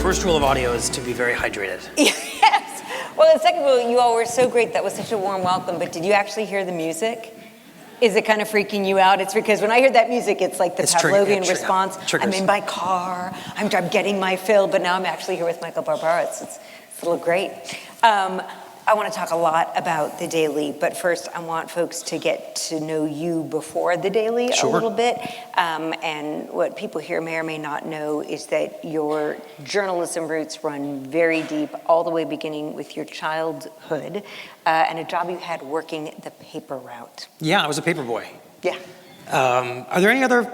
first rule of audio is to be very hydrated. Yes. Well, the second rule, you all were so great. That was such a warm welcome. But did you actually hear the music? Is it kind of freaking you out? It's because when I hear that music, it's like the Pavlovian response. I'm in my car. I'm getting my fill. But now I'm actually here with Michael Barbaro. It's a little great. I want to talk a lot about The Daily, but first I want folks to get to know you before The Daily a little bit. And what people here may or may not know is that your journalism roots run very deep, all the way beginning with your childhood, and a job you had working the paper route. Yeah, I was a paper boy. Yeah. Are there any other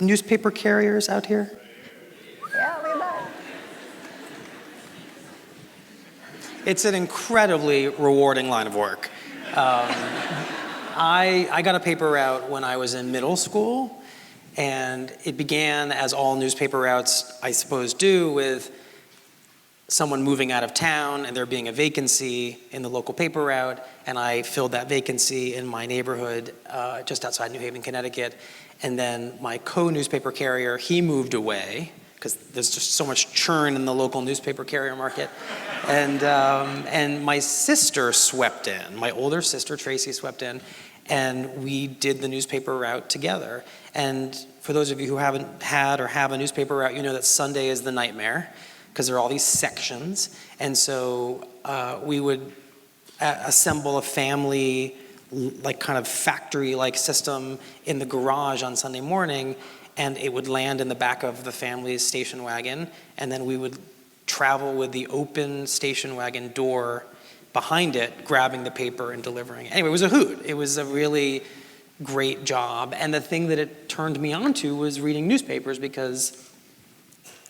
newspaper carriers out here? Yeah, look at that. It's an incredibly rewarding line of work. I got a paper route when I was in middle school, and it began, as all newspaper routes, I suppose, do, with someone moving out of town and there being a vacancy in the local paper route, and I filled that vacancy in my neighborhood just outside New Haven, Connecticut. And then my co-newspaper carrier, he moved away, because there's just so much churn in the local newspaper carrier market. And my sister swept in. My older sister, Tracy, swept in, and we did the newspaper route together. And for those of you who haven't had or have a newspaper route, you know that Sunday is the nightmare, because there are all these sections. And so we would assemble a family, like kind of factory-like system in the garage on Sunday morning, and it would land in the back of the family's station wagon, and then we would travel with the open station wagon door behind it, grabbing the paper and delivering it. Anyway, it was a hoot. It was a really great job, and the thing that it turned me on to was reading newspapers, because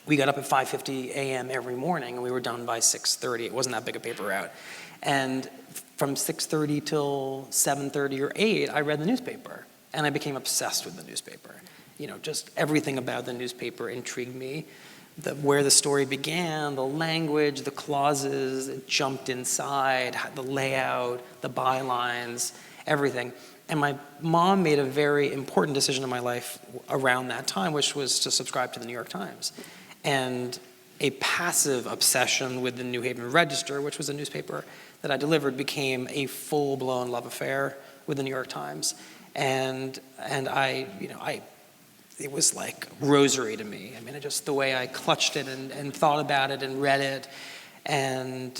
we got up at 5:50 a.m. every morning, and we were done by 6:30. It wasn't that big a paper route. And from 6:30 till 7:30 or 8, I read the newspaper, and I became obsessed with the newspaper. You know, just everything about the newspaper intrigued me. Where the story began, the language, the clauses, it jumped inside, the layout, the bylines, everything. And my mom made a very important decision in my life around that time, which was to subscribe to the New York Times. And a passive obsession with the New Haven Register, which was a newspaper that I delivered, became a full-blown love affair with the New York Times. And it was like rosary to me. I mean, just the way I clutched it and thought about it and read it, and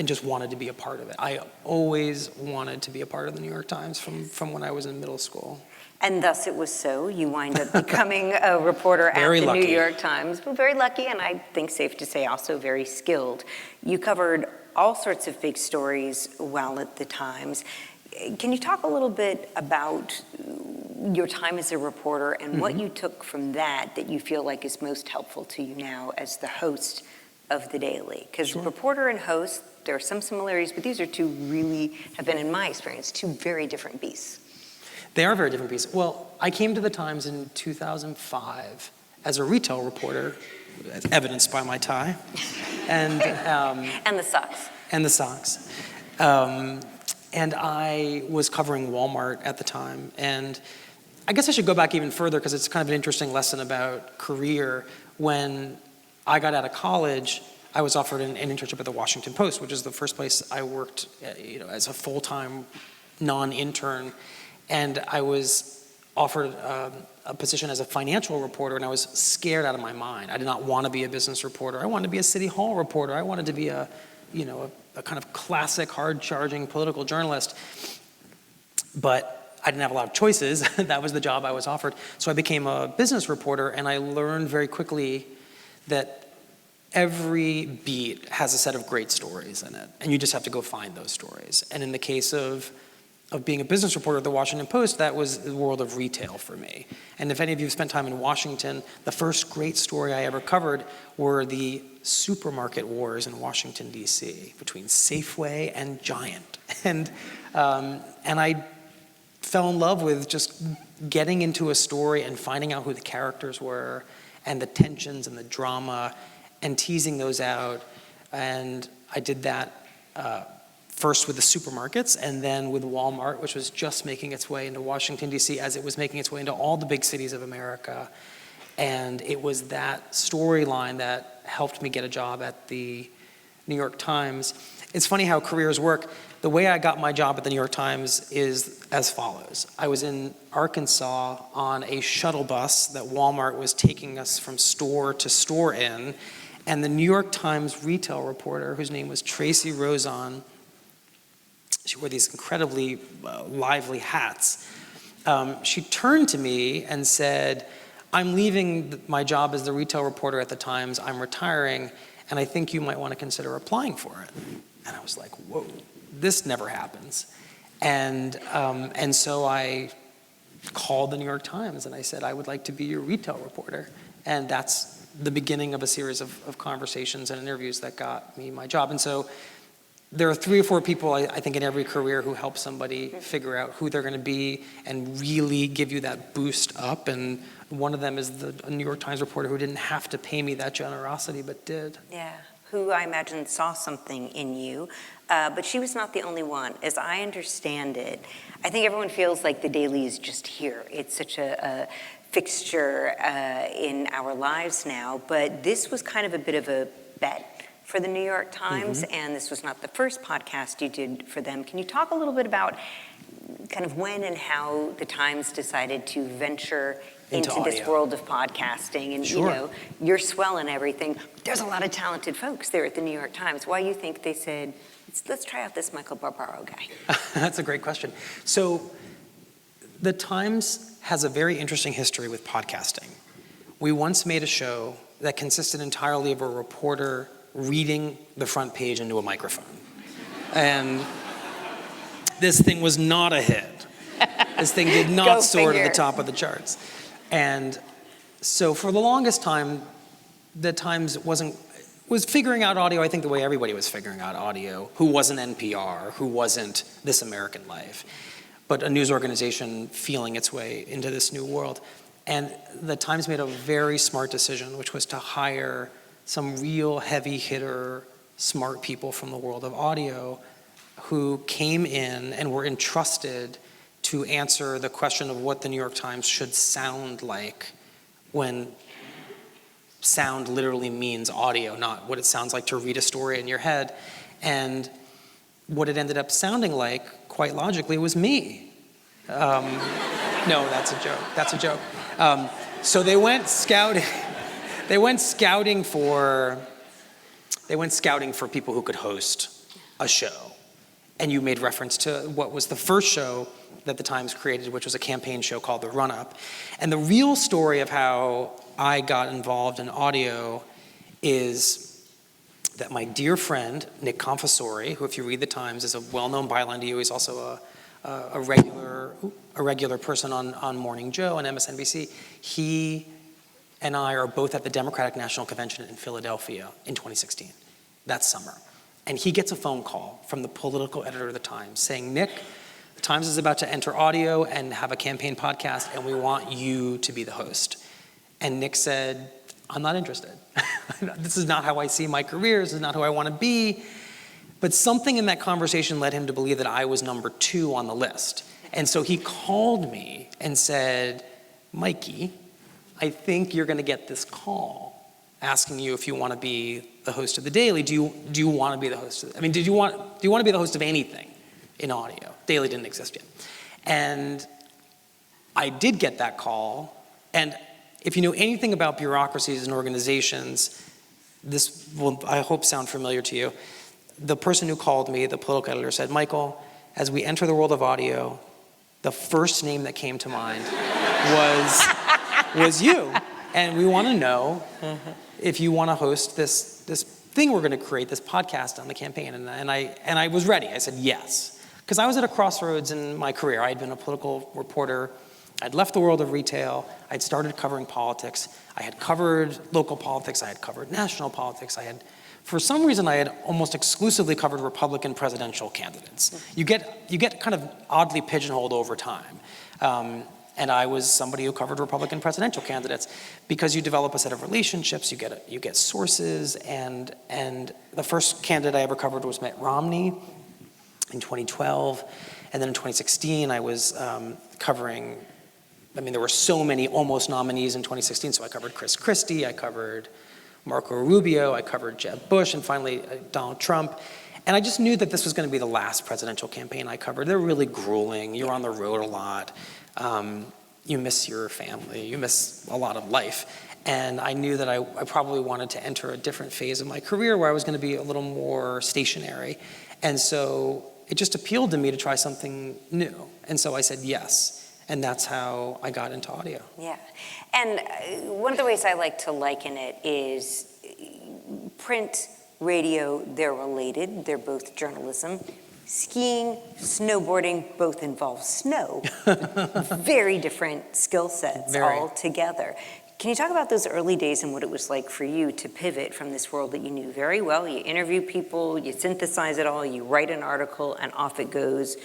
just wanted to be a part of it. I always wanted to be a part of the New York Times from when I was in middle school. And thus it was so. You wind up becoming a reporter at the New York Times. Well, very lucky, and I think safe to say also very skilled. You covered all sorts of big stories while at the Times. Can you talk a little bit about your time as a reporter and what you took from that you feel like is most helpful to you now as the host of The Daily? Because reporter and host, there are some similarities, but these are two really, have been in my experience, two very different beasts. They are very different beasts. Well, I came to the Times in 2005 as a retail reporter, as evidenced by my tie. And the socks. And the socks. And I was covering Walmart at the time. And I guess I should go back even further, because it's kind of an interesting lesson about career. When I got out of college, I was offered an internship at the Washington Post, which is the first place I worked, as a full-time non-intern. And I was offered a position as a financial reporter, and I was scared out of my mind. I did not want to be a business reporter. I wanted to be a city hall reporter. I wanted to be a kind of classic, hard-charging political journalist. But I didn't have a lot of choices. That was the job I was offered. So I became a business reporter, and I learned very quickly that every beat has a set of great stories in it, and you just have to go find those stories. And in the case of being a business reporter at the Washington Post, that was the world of retail for me. And if any of you have spent time in Washington, the first great story I ever covered were the supermarket wars in Washington, D.C., between Safeway and Giant. And I fell in love with just getting into a story and finding out who the characters were and the tensions and the drama and teasing those out. And I did that first with the supermarkets, and then with Walmart, which was just making its way into Washington, D.C., as it was making its way into all the big cities of America. And it was that storyline that helped me get a job at the New York Times. It's funny how careers work. The way I got my job at the New York Times is as follows. I was in Arkansas on a shuttle bus that Walmart was taking us from store to store in, and the New York Times retail reporter, whose name was Tracy Rozon, she wore these incredibly lively hats. She turned to me and said, "I'm leaving my job as the retail reporter at the Times. I'm retiring, and I think you might want to consider applying for it." And I was like, whoa, this never happens. And so I called the New York Times and I said, "I would like to be your retail reporter." And that's the beginning of a series of conversations and interviews that got me my job. And so there are 3 or 4 people, I think, in every career who help somebody figure out who they're going to be and really give you that boost up. And one of them is the New York Times reporter who didn't have to pay me that generosity, but did. Yeah, who I imagine saw something in you, but she was not the only one. As I understand it, I think everyone feels like the Daily is just here. It's such a fixture in our lives now, but this was kind of a bit of a bet for the New York Times, and this was not the first podcast you did for them. Can you talk a little bit about kind of when and how the Times decided to venture into this world of podcasting? And Sure. you know, you're swelling everything. There's a lot of talented folks there at the New York Times. Why you think they said, let's try out this Michael Barbaro guy? That's a great question. So the Times has a very interesting history with podcasting. We once made a show that consisted entirely of a reporter reading the front page into a microphone. And this thing was not a hit. This thing did not soar to the top of the charts. And so for the longest time, the Times was figuring out audio, I think, the way everybody was figuring out audio, who wasn't NPR, who wasn't This American Life, but a news organization feeling its way into this new world. And the Times made a very smart decision, which was to hire some real heavy hitter, smart people from the world of audio who came in and were entrusted to answer the question of what the New York Times should sound like, when sound literally means audio, not what it sounds like to read a story in your head. And what it ended up sounding like, quite logically, was me. No, that's a joke. That's a joke. So they went scouting. They went scouting for people who could host a show. And you made reference to what was the first show that the Times created, which was a campaign show called The Run-Up. And the real story of how I got involved in audio is that my dear friend, Nick Confessori, who, if you read the Times, is a well-known byline to you, he's also a regular person on Morning Joe and MSNBC. He and I are both at the Democratic National Convention in Philadelphia in 2016, that summer. And he gets a phone call from the political editor of the Times saying, "Nick, the Times is about to enter audio and have a campaign podcast, and we want you to be the host." And Nick said, "I'm not interested. This is not how I see my career. This is not who I want to be." But something in that conversation led him to believe that I was number 2 on the list. And so he called me and said, "Mikey, I think you're going to get this call asking you if you want to be the host of the Daily. Do you want to be the host of do you want to be the host of anything in audio?" Daily didn't exist yet. And I did get that call. And if you know anything about bureaucracies and organizations, this will, I hope, sound familiar to you. The person who called me, the political editor, said, "Michael, as we enter the world of audio, the first name that came to mind was you. And we want to know if you want to host this thing we're going to create, this podcast on the campaign." And I was ready. I said yes. Because I was at a crossroads in my career. I had been a political reporter. I'd left the world of retail. I'd started covering politics. I had covered local politics. I had covered national politics. For some reason, I had almost exclusively covered Republican presidential candidates. You get kind of oddly pigeonholed over time. And I was somebody who covered Republican presidential candidates because you develop a set of relationships, you get sources, and the first candidate I ever covered was Mitt Romney in 2012, and then in 2016 I was covering there were so many almost nominees in 2016, so I covered Chris Christie, I covered Marco Rubio, I covered Jeb Bush, and finally Donald Trump. And I just knew that this was going to be the last presidential campaign I covered. They're really grueling. You're on the road a lot. You miss your family. You miss a lot of life. And I knew that I probably wanted to enter a different phase of my career where I was going to be a little more stationary. And so it just appealed to me to try something new. And so I said yes. And that's how I got into audio. Yeah. And one of the ways I like to liken it is print, radio, they're related. They're both journalism. Skiing, snowboarding, both involve snow. Very different skill sets altogether. Can you talk about those early days and what it was like for you to pivot from this world that you knew very well? You interview people, you synthesize it all, you write an article, and off it goes,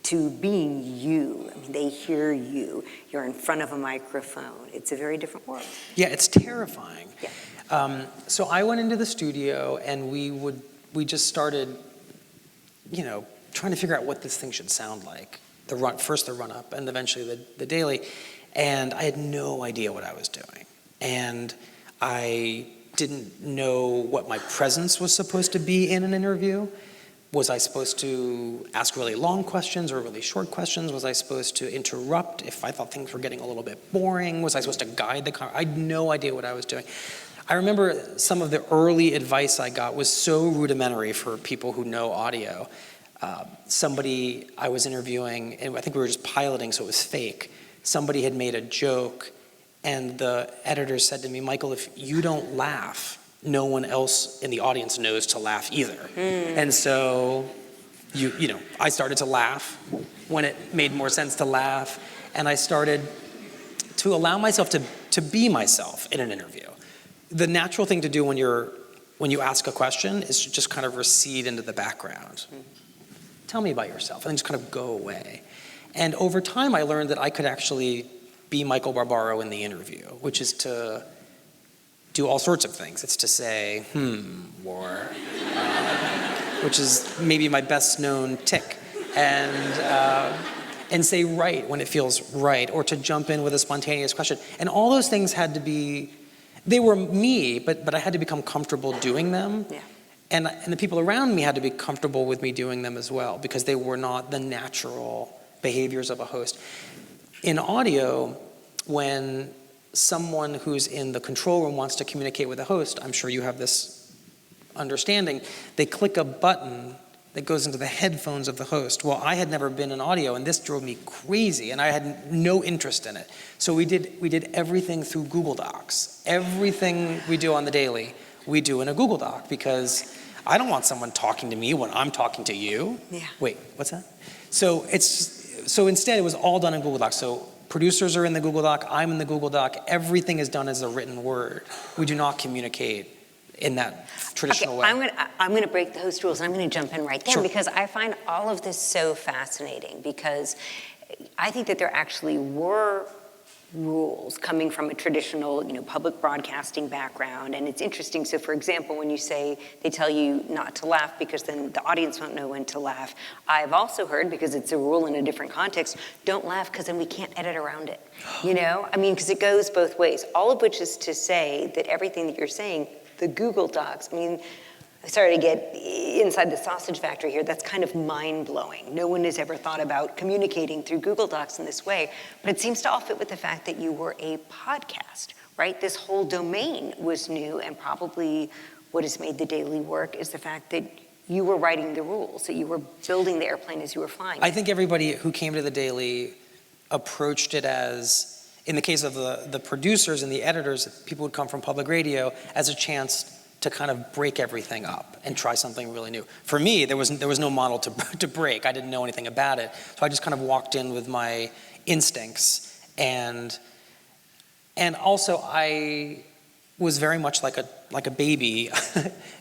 to being you. They hear you. You're in front of a microphone. It's a very different world. Yeah, it's terrifying. Yeah. So I went into the studio and we just started, trying to figure out what this thing should sound like. First the run up and eventually the daily. And I had no idea what I was doing. And I didn't know what my presence was supposed to be in an interview. Was I supposed to ask really long questions or really short questions? Was I supposed to interrupt if I thought things were getting a little bit boring? Was I supposed to guide the conversation? I had no idea what I was doing. I remember some of the early advice I got was so rudimentary for people who know audio. Somebody I was interviewing, and I think we were just piloting, so it was fake. Somebody had made a joke, and the editor said to me, "Michael, if you don't laugh, no one else in the audience knows to laugh either." And so, I started to laugh when it made more sense to laugh, and I started to allow myself to be myself in an interview. The natural thing to do when you ask a question is to just kind of recede into the background. Tell me about yourself, and then just kind of go away. And over time, I learned that I could actually be Michael Barbaro in the interview, which is to do all sorts of things. It's to say, or, which is maybe my best known tick, and say right when it feels right, or to jump in with a spontaneous question. And all those things had to be, they were me, but I had to become comfortable doing them. Yeah. And the people around me had to be comfortable with me doing them as well, because they were not the natural behaviors of a host. In audio, when someone who's in the control room wants to communicate with a host, I'm sure you have this understanding, they click a button that goes into the headphones of the host. Well, I had never been in audio, and this drove me crazy, and I had no interest in it. So we did everything through Google Docs. Everything we do on the daily, we do in a Google Doc, because I don't want someone talking to me when I'm talking to you. Yeah. Wait, what's that? So instead, it was all done in Google Docs. So producers are in the Google Doc, I'm in the Google Doc, everything is done as a written word. We do not communicate in that traditional way. I'm gonna break the host rules, and I'm gonna jump in right there. Sure. Because I find all of this so fascinating, because I think that there actually were rules coming from a traditional, public broadcasting background. And it's interesting. So for example, when you say they tell you not to laugh because then the audience won't know when to laugh, I've also heard, because it's a rule in a different context, don't laugh because then we can't edit around it. Because it goes both ways. All of which is to say that everything that you're saying, the Google Docs, sorry to get inside the sausage factory here, that's kind of mind-blowing. No one has ever thought about communicating through Google Docs in this way, but it seems to all fit with the fact that you were a podcast, right? This whole domain was new, and probably what has made the daily work is the fact that you were writing the rules, that you were building the airplane as you were flying. I think everybody who came to the daily approached it as, in the case of the producers and the editors, people would come from public radio, as a chance to kind of break everything up and try something really new. For me, there was no model to break. I didn't know anything about it. So I just kind of walked in with my instincts. And also I was very much like a baby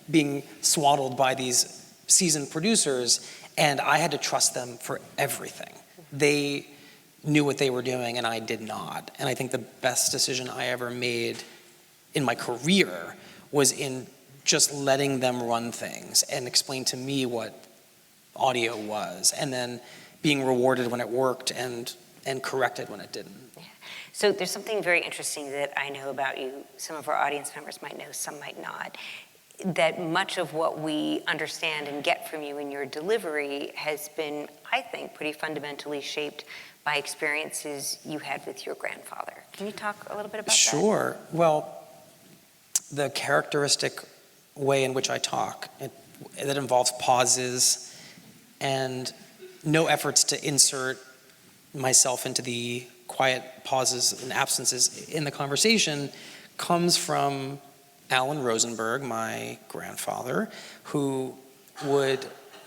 being swaddled by these seasoned producers, and I had to trust them for everything. They knew what they were doing and I did not. And I think the best decision I ever made in my career was in just letting them run things and explain to me what audio was, and then being rewarded when it worked and corrected when it didn't. So there's something very interesting that I know about you. Some of our audience members might know, some might not. That much of what we understand and get from you in your delivery has been, I think, pretty fundamentally shaped by experiences you had with your grandfather. Can you talk a little bit about that? Sure. Well, the characteristic way in which I talk, that involves pauses and no efforts to insert myself into the quiet pauses and absences in the conversation, comes from Alan Rosenberg, my grandfather, who would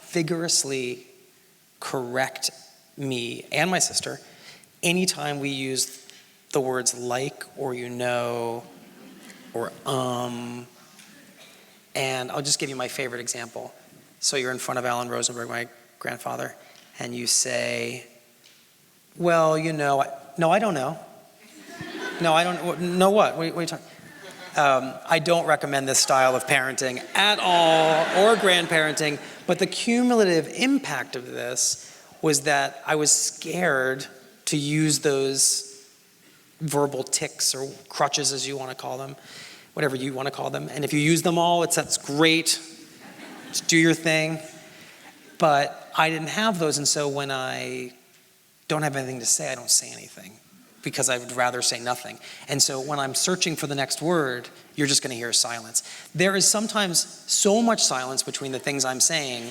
vigorously correct me and my sister anytime we used the words like or you know or and I'll just give you my favorite example. So you're in front of Alan Rosenberg, my grandfather, and you say, well, you know, no, I don't know. No, I don't know what? What are you talking? I don't recommend this style of parenting at all, or grandparenting, but the cumulative impact of this was that I was scared to use those verbal tics or crutches, as you want to call them, whatever you want to call them. And if you use them all, that's great. Just do your thing. But I didn't have those, and so when I don't have anything to say, I don't say anything, because I would rather say nothing. And so when I'm searching for the next word, you're just going to hear silence. There is sometimes so much silence between the things I'm saying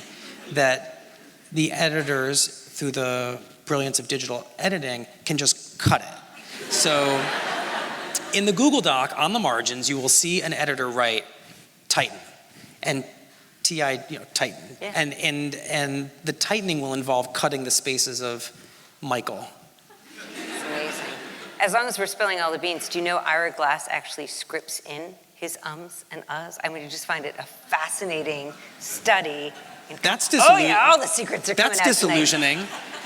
that the editors, through the brilliance of digital editing, can just cut it. So in the Google Doc, on the margins, you will see an editor write Titan, and Titan. Yeah. And the tightening will involve cutting the spaces of Michael. It's amazing. As long as we're spilling all the beans, do you know Ira Glass actually scripts in his ums and uhs? I mean, you just find it a fascinating study. That's Oh yeah, all the secrets are coming out That's disillusioning.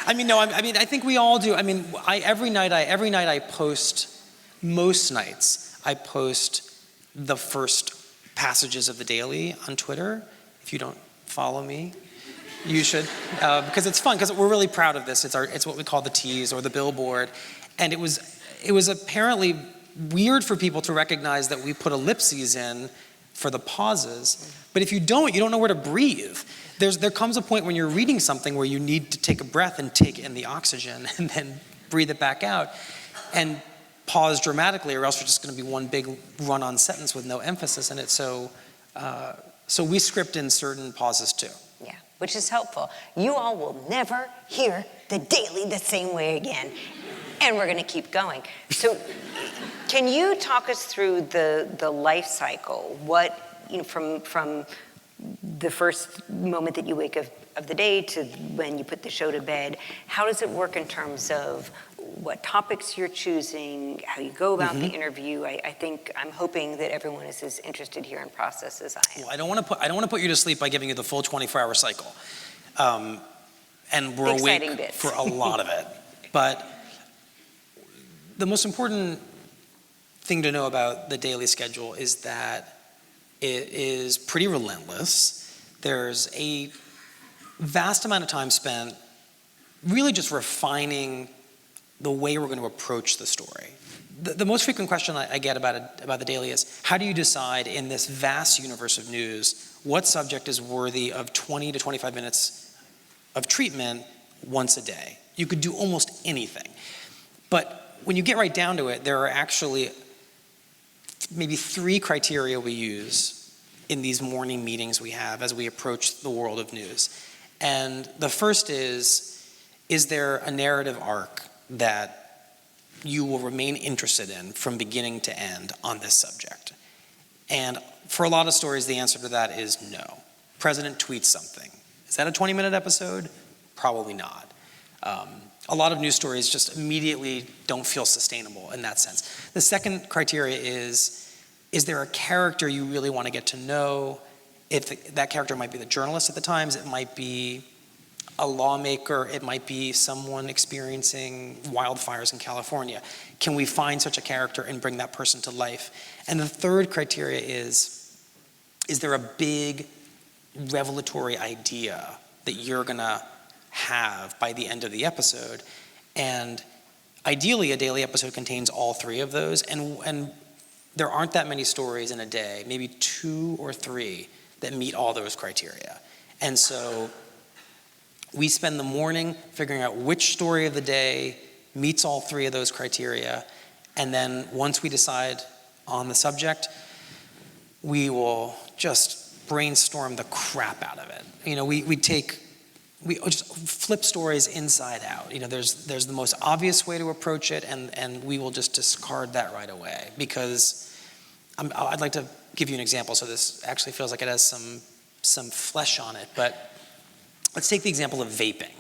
I mean, no, I think we all do. I mean, every night I post, most nights, I post the first passages of the daily on Twitter. If you don't follow me, you should, because it's fun, because we're really proud of this. It's what we call the tease or the billboard. And it was apparently weird for people to recognize that we put ellipses in for the pauses. But if you don't know where to breathe. There comes a point when you're reading something where you need to take a breath and take in the oxygen and then breathe it back out and pause dramatically, or else you're just going to be one big run-on sentence with no emphasis in it. So we script in certain pauses too. Yeah, which is helpful. You all will never hear the daily the same way again. And we're going to keep going. So can you talk us through the life cycle? What, from the first moment that you wake up of the day to when you put the show to bed, how does it work in terms of what topics you're choosing, how you go about the interview? I'm hoping that everyone is as interested here in process as I am. Well, I don't want to put you to sleep by giving you the full 24-hour cycle. And we're awake for a lot of it. But the most important thing to know about the daily schedule is that it is pretty relentless. There's a vast amount of time spent really just refining the way we're going to approach the story. The most frequent question I get about the daily is, how do you decide in this vast universe of news what subject is worthy of 20 to 25 minutes of treatment once a day? You could do almost anything. But when you get right down to it, there are actually maybe 3 criteria we use in these morning meetings we have as we approach the world of news. And the first is there a narrative arc that you will remain interested in from beginning to end on this subject? And for a lot of stories, the answer to that is no. President tweets something. Is that a 20-minute episode? Probably not. A lot of news stories just immediately don't feel sustainable in that sense. The second criteria is there a character you really want to get to know? If that character might be the journalist at the Times, it might be a lawmaker, it might be someone experiencing wildfires in California. Can we find such a character and bring that person to life? And the third criteria is there a big revelatory idea that you're gonna have by the end of the episode? And ideally, a daily episode contains all three of those, and there aren't that many stories in a day, maybe 2 or 3 that meet all those criteria. And so we spend the morning figuring out which story of the day meets all 3 of those criteria, and then once we decide on the subject, we will just brainstorm the crap out of it. You know, we just flip stories inside out. You know, there's the most obvious way to approach it, and we will just discard that right away, because I'd like to give you an example, so this actually feels like it has some flesh on it, but let's take the example of vaping.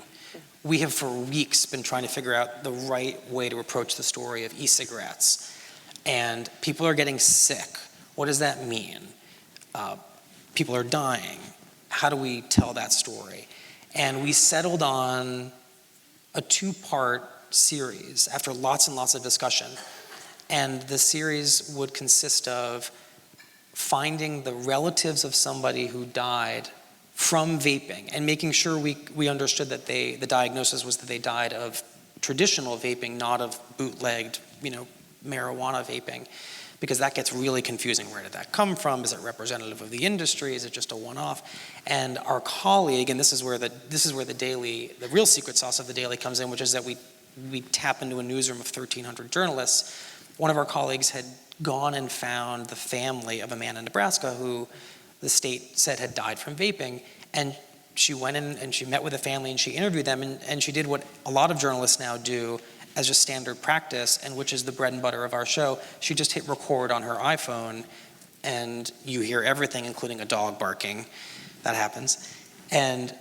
We have for weeks been trying to figure out the right way to approach the story of e-cigarettes, and people are getting sick. What does that mean? People are dying. How do we tell that story? And we settled on a 2-part series after lots and lots of discussion. And the series would consist of finding the relatives of somebody who died from vaping and making sure we understood that the diagnosis was that they died of traditional vaping, not of bootlegged, marijuana vaping, because that gets really confusing. Where did that come from? Is it representative of the industry? Is it just a one-off? And our colleague, and this is where the real secret sauce of the Daily comes in, which is that we tap into a newsroom of 1,300 journalists. One of our colleagues had gone and found the family of a man in Nebraska who the state said had died from vaping, and she went in and she met with the family and she interviewed them, and she did what a lot of journalists now do as just standard practice, and which is the bread and butter of our show. She just hit record on her iPhone, and you hear everything, including a dog barking. That happens. And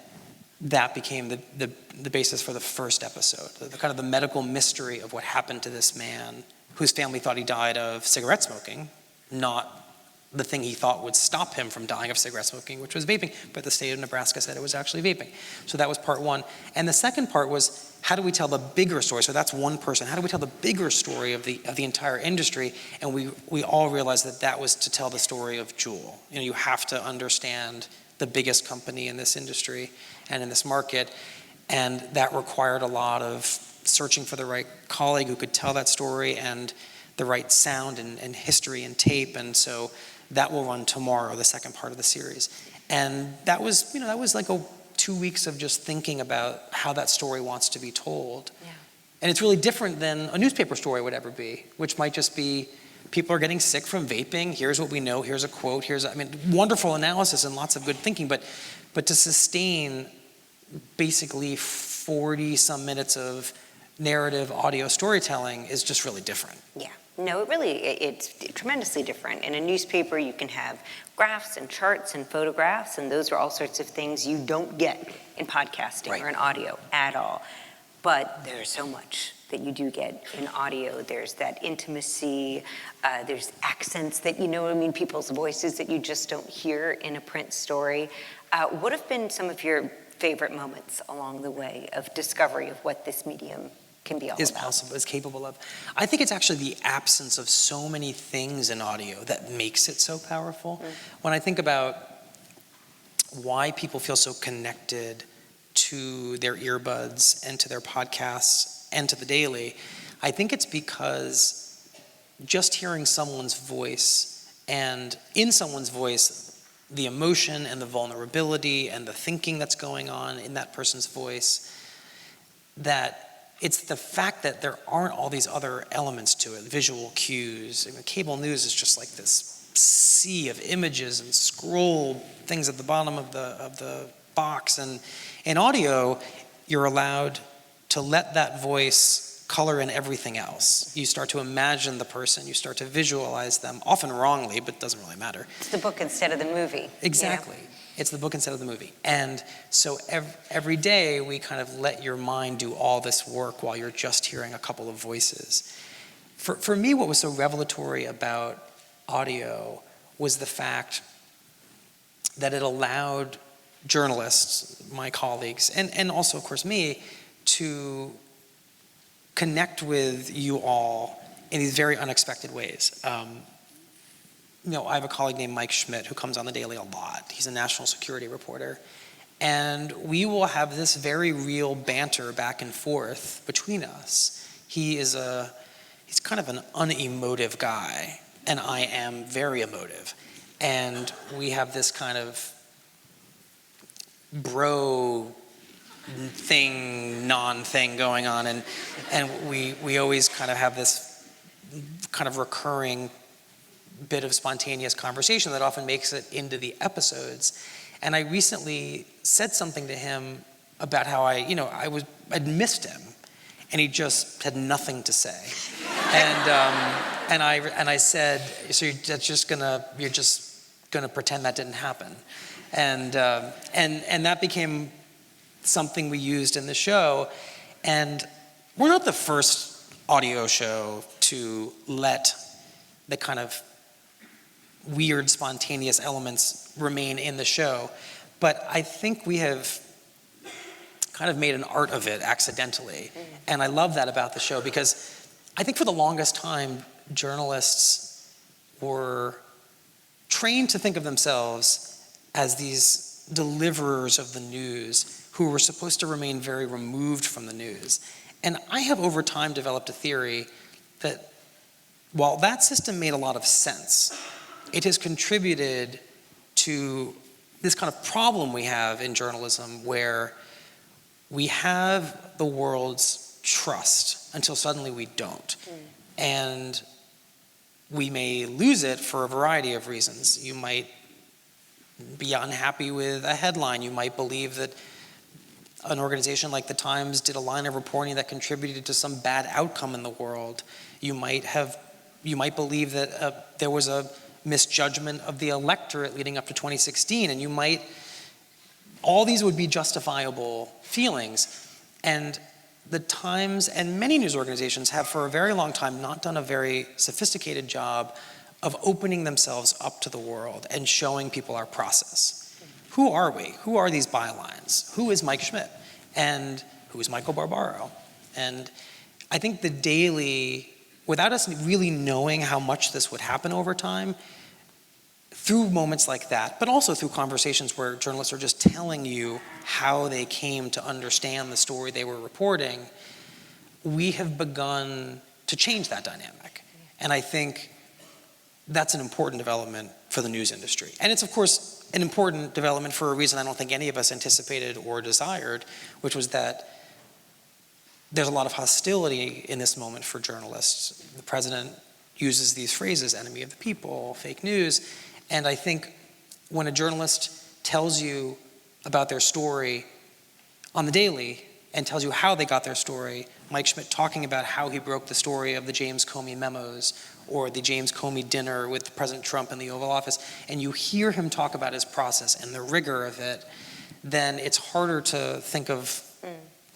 that became the basis for the first episode, the kind of the medical mystery of what happened to this man whose family thought he died of cigarette smoking, not the thing he thought would stop him from dying of cigarette smoking, which was vaping, but the state of Nebraska said it was actually vaping. So that was part one. And the second part was, how do we tell the bigger story? So that's one person. How do we tell the bigger story of the entire industry? And we all realized that was to tell the story of Juul. You have to understand the biggest company in this industry and in this market, and that required a lot of searching for the right colleague who could tell that story and the right sound and history and tape. And so that will run tomorrow, the second part of the series. And that was like 2 weeks of just thinking about how that story wants to be told. Yeah. And it's really different than a newspaper story would ever be, which might just be people are getting sick from vaping. Here's what we know. Here's a quote. Wonderful analysis and lots of good thinking. But to sustain basically 40 some minutes of narrative audio storytelling is just really different. Yeah. No, it's tremendously different. In a newspaper, you can have graphs and charts and photographs, and those are all sorts of things you don't get in podcasting or in audio at all. But there's so much that you do get in audio. There's that intimacy, there's accents that, people's voices that you just don't hear in a print story. What have been some of your favorite moments along the way of discovery of what this medium can be all is about? Possible, is capable of. I think it's actually the absence of so many things in audio that makes it so powerful. Mm. When I think about why people feel so connected to their earbuds and to their podcasts and to the Daily, I think it's because just hearing someone's voice, and in someone's voice, the emotion and the vulnerability and the thinking that's going on in that person's voice, that it's the fact that there aren't all these other elements to it, visual cues. Cable news is just like this sea of images and scroll things at the bottom of the box. And in audio, you're allowed to let that voice color in everything else. You start to imagine the person, you start to visualize them, often wrongly, but it doesn't really matter. It's the book instead of the movie. Exactly. It's the book instead of the movie. And so every day we kind of let your mind do all this work while you're just hearing a couple of voices. For me, what was so revelatory about audio was the fact that it allowed journalists, my colleagues, and also, of course, me, to connect with you all in these very unexpected ways. I have a colleague named Mike Schmidt who comes on the Daily a lot. He's a national security reporter. And we will have this very real banter back and forth between us. he's kind of an unemotive guy, and I am very emotive. And we have this kind of bro thing, non-thing going on, and we always kind of have this kind of recurring bit of spontaneous conversation that often makes it into the episodes. And I recently said something to him about how I'd missed him, and he just had nothing to say. And I said, so you're just gonna pretend that didn't happen, and that became something we used in the show. And we're not the first audio show to let the kind of weird, spontaneous elements remain in the show, but I think we have kind of made an art of it accidentally. And I love that about the show, because I think for the longest time, journalists were trained to think of themselves as these deliverers of the news who were supposed to remain very removed from the news. And I have over time developed a theory that while that system made a lot of sense, it has contributed to this kind of problem we have in journalism, where we have the world's trust until suddenly we don't. And we may lose it for a variety of reasons. You might be unhappy with a headline. You might believe that an organization like the Times did a line of reporting that contributed to some bad outcome in the world. You might believe that there was a misjudgment of the electorate leading up to 2016, and all these would be justifiable feelings. And the Times and many news organizations have for a very long time not done a very sophisticated job of opening themselves up to the world and showing people our process. Who are we? Who are these bylines? Who is Mike Schmidt? And who is Michael Barbaro? And I think the Daily, without us really knowing how much this would happen over time, through moments like that, but also through conversations where journalists are just telling you how they came to understand the story they were reporting, we have begun to change that dynamic. And I think that's an important development for the news industry. And it's, of course, an important development for a reason I don't think any of us anticipated or desired, which was that there's a lot of hostility in this moment for journalists. The president uses these phrases, enemy of the people, fake news. And I think when a journalist tells you about their story on the Daily and tells you how they got their story, Mike Schmidt talking about how he broke the story of the James Comey memos or the James Comey dinner with President Trump in the Oval Office, and you hear him talk about his process and the rigor of it, then it's harder to think of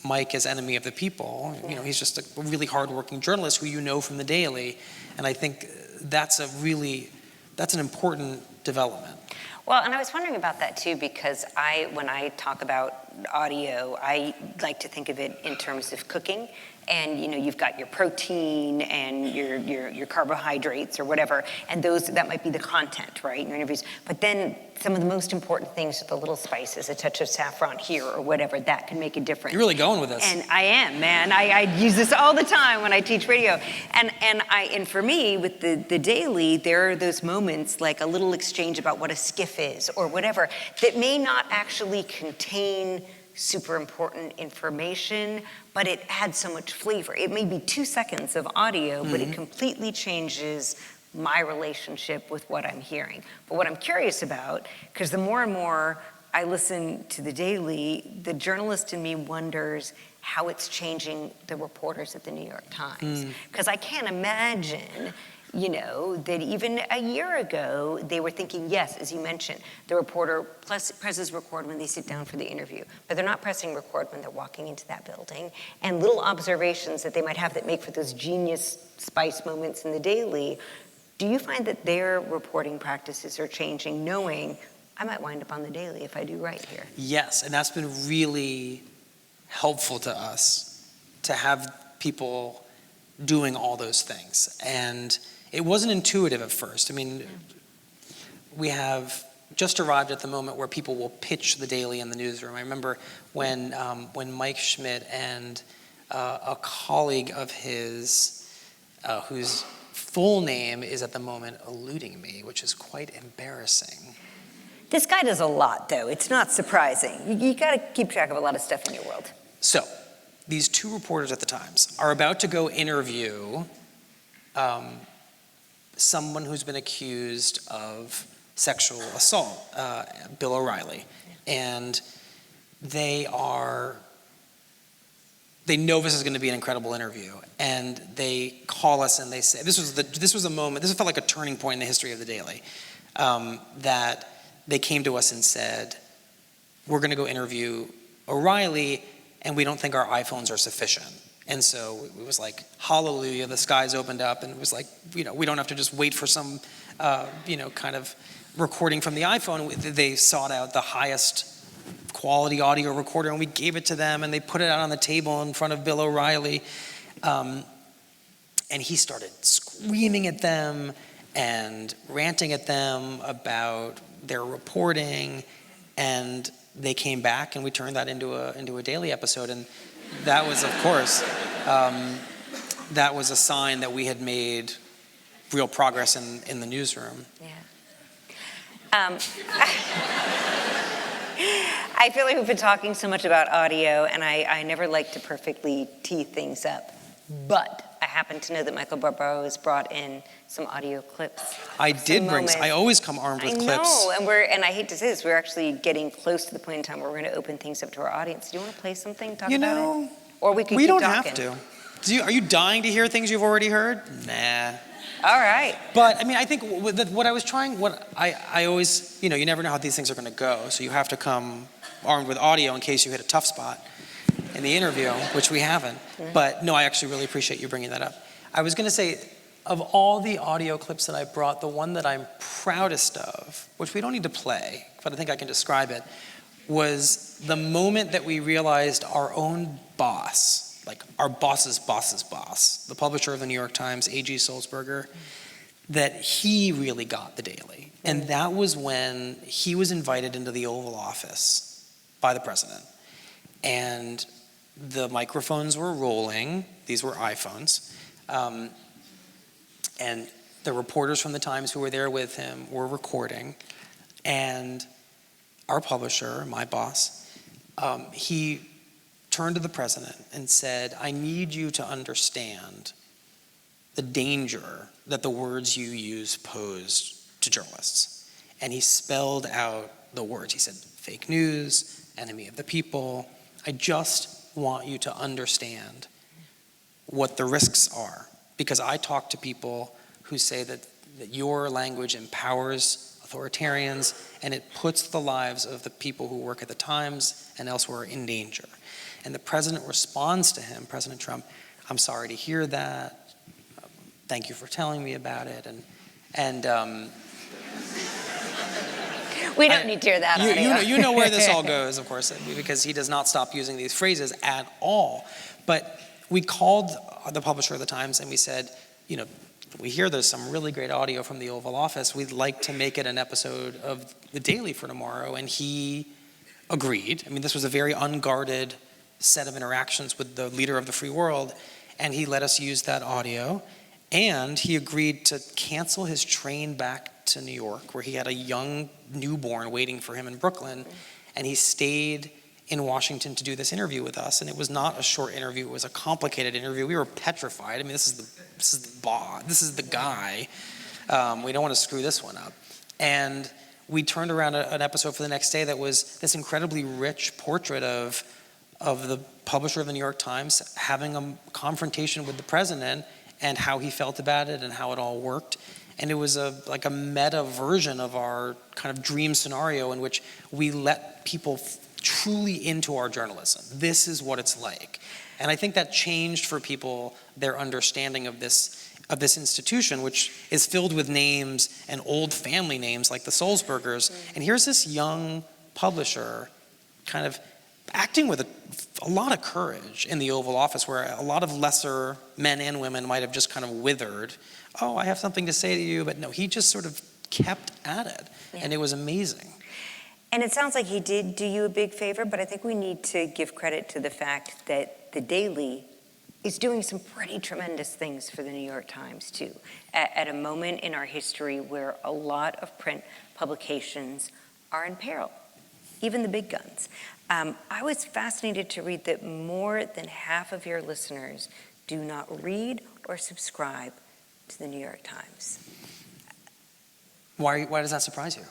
Mike as enemy of the people. He's just a really hardworking journalist who you know from the Daily, and I think that's an important development. Well, and I was wondering about that too, because when I talk about audio, I like to think of it in terms of cooking. And you've got your protein and your carbohydrates or whatever, and that might be the content, right, in your interviews. But then some of the most important things are the little spices, a touch of saffron here or whatever, that can make a difference. You're really going with this. And I am, man. I use this all the time when I teach radio. And for me, with the Daily, there are those moments like a little exchange about what a skiff is or whatever that may not actually contain super important information, but it adds so much flavor. It may be 2 seconds of audio, but it completely changes my relationship with what I'm hearing. But what I'm curious about, because the more and more I listen to the Daily, the journalist in me wonders how it's changing the reporters at the New York Times. Because I can't imagine that even a year ago, they were thinking, yes, as you mentioned, the reporter presses record when they sit down for the interview, but they're not pressing record when they're walking into that building. And little observations that they might have that make for those genius spice moments in the Daily. Do you find that their reporting practices are changing, knowing I might wind up on the Daily if I do right here? Yes, and that's been really helpful to us to have people doing all those things. And it wasn't intuitive at first. I mean, we have just arrived at the moment where people will pitch the Daily in the newsroom. I remember when Mike Schmidt and a colleague of his whose full name is at the moment eluding me, which is quite embarrassing. This guy does a lot, though. It's not surprising. You got to keep track of a lot of stuff in your world. So, these two reporters at the Times are about to go interview someone who's been accused of sexual assault, Bill O'Reilly. And they know this is going to be an incredible interview. And they call us and they say, this was a moment, this felt like a turning point in the history of the Daily, that they came to us and said, we're going to go interview O'Reilly, and we don't think our iPhones are sufficient. And so it was like, hallelujah, the skies opened up, and it was like, we don't have to just wait for some, kind of recording from the iPhone. They sought out the highest quality audio recorder, and we gave it to them, and they put it out on the table in front of Bill O'Reilly. And he started screaming at them and ranting at them about their reporting, and they came back, and we turned that into a daily episode. And that was, of course, that was a sign that we had made real progress in the newsroom. Yeah. I feel like we've been talking so much about audio, and I never like to perfectly tee things up, but I happen to know that Michael Barbaro has brought in some audio clips. I always come armed with clips. I know, and I hate to say this, we're actually getting close to the point in time where we're going to open things up to our audience. Do you want to play something, talk about it? Or we could keep don't talking. have to. Are you dying to hear things you've already heard? Nah. All right. But, I mean, I think I always, you never know how these things are going to go, so you have to come armed with audio in case you hit a tough spot in the interview, which we haven't. Mm-hmm. But, no, I actually really appreciate you bringing that up. I was going to say, of all the audio clips that I brought, the one that I'm proudest of, which we don't need to play, but I think I can describe it, was the moment that we realized our own boss, like our boss's boss's boss, the publisher of the New York Times, A.G. Sulzberger, that he really got the Daily. And that was when he was invited into the Oval Office by the president. And the microphones were rolling. These were iPhones. And the reporters from the Times who were there with him were recording. And our publisher, my boss, he turned to the president and said, I need you to understand the danger that the words you use pose to journalists. And he spelled out the words. He said, fake news, enemy of the people. I just want you to understand what the risks are. Because I talk to people who say that your language empowers authoritarians and it puts the lives of the people who work at the Times and elsewhere in danger. And the president responds to him, President Trump, I'm sorry to hear that. Thank you for telling me about it. And we don't need to hear that audio. You know where this all goes, of course, because he does not stop using these phrases at all. But we called the publisher of the Times and we said, we hear there's some really great audio from the Oval Office. We'd like to make it an episode of the Daily for tomorrow. And he agreed. I mean, this was a very unguarded set of interactions with the leader of the free world. And he let us use that audio. And he agreed to cancel his train back to New York, where he had a young newborn waiting for him in Brooklyn. And he stayed in Washington to do this interview with us. And it was not a short interview. It was a complicated interview. We were petrified. I mean, this is the boss. This is the guy. We don't want to screw this one up. And we turned around an episode for the next day that was this incredibly rich portrait of the publisher of the New York Times having a confrontation with the president and how he felt about it and how it all worked. And it was like a meta version of our kind of dream scenario in which we let people truly into our journalism. This is what it's like. And I think that changed for people their understanding of this institution, which is filled with names and old family names like the Sulzbergers. And here's this young publisher kind of acting with a lot of courage in the Oval Office, where a lot of lesser men and women might have just kind of withered. Oh, I have something to say to you. But no, he just sort of kept at it. Yeah. And it was amazing. And it sounds like he did do you a big favor, but I think we need to give credit to the fact that the Daily is doing some pretty tremendous things for the New York Times, too, at a moment in our history where a lot of print publications are in peril, even the big guns. I was fascinated to read that more than half of your listeners do not read or subscribe to the New York Times. Why does that surprise you?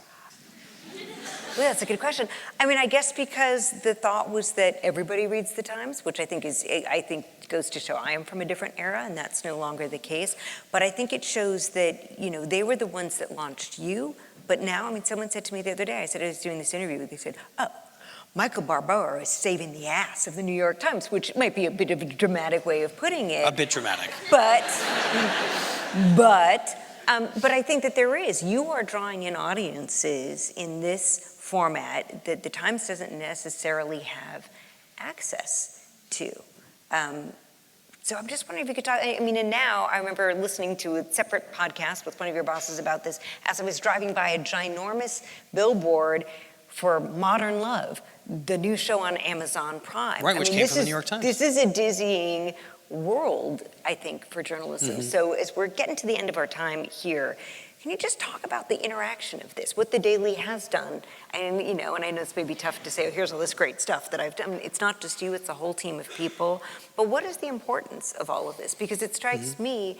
Well, that's a good question. I mean, I guess because the thought was that everybody reads the Times, which I think goes to show I am from a different era, and that's no longer the case. But I think it shows that, they were the ones that launched you. But now, I mean, someone said to me the other day, I was doing this interview, they said, oh, Michael Barbaro is saving the ass of the New York Times, which might be a bit of a dramatic way of putting it. A bit dramatic. But I think that there is. You are drawing in audiences in this format that the Times doesn't necessarily have access to. So I'm just wondering if you could talk, I mean, and now I remember listening to a separate podcast with one of your bosses about this as I was driving by a ginormous billboard for Modern Love, the new show on Amazon Prime. Right, which came from the New York Times. This is a dizzying world, I think, for journalism. So as we're getting to the end of our time here, can you just talk about the interaction of this, what the Daily has done? And, and I know this may be tough to say, oh, here's all this great stuff that I've done. It's not just you, it's a whole team of people. But what is the importance of all of this? Because it strikes me